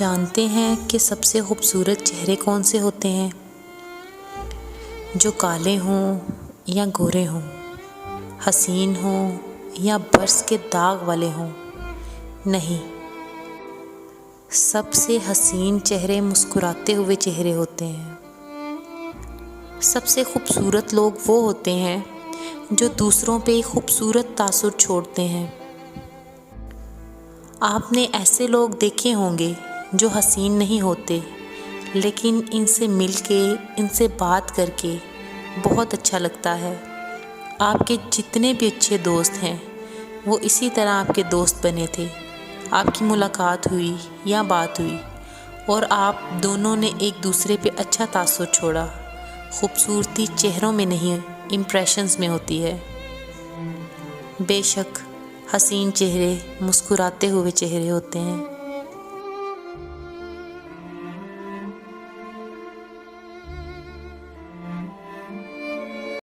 جانتے ہیں کہ سب سے خوبصورت چہرے کون سے ہوتے ہیں؟ جو کالے ہوں یا گورے ہوں، حسین ہوں یا برس کے داغ والے ہوں؟ نہیں، سب سے حسین چہرے مسکراتے ہوئے چہرے ہوتے ہیں۔ سب سے خوبصورت لوگ وہ ہوتے ہیں جو دوسروں پہ ایک خوبصورت تاثر چھوڑتے ہیں۔ آپ نے ایسے لوگ دیکھے ہوں گے جو حسین نہیں ہوتے، لیکن ان سے مل کے، ان سے بات کر کے بہت اچھا لگتا ہے۔ آپ کے جتنے بھی اچھے دوست ہیں وہ اسی طرح آپ کے دوست بنے تھے۔ آپ کی ملاقات ہوئی یا بات ہوئی اور آپ دونوں نے ایک دوسرے پہ اچھا تاثر چھوڑا۔ خوبصورتی چہروں میں نہیں، امپریشنز میں ہوتی ہے۔ بے شک حسین چہرے مسکراتے ہوئے چہرے ہوتے ہیں۔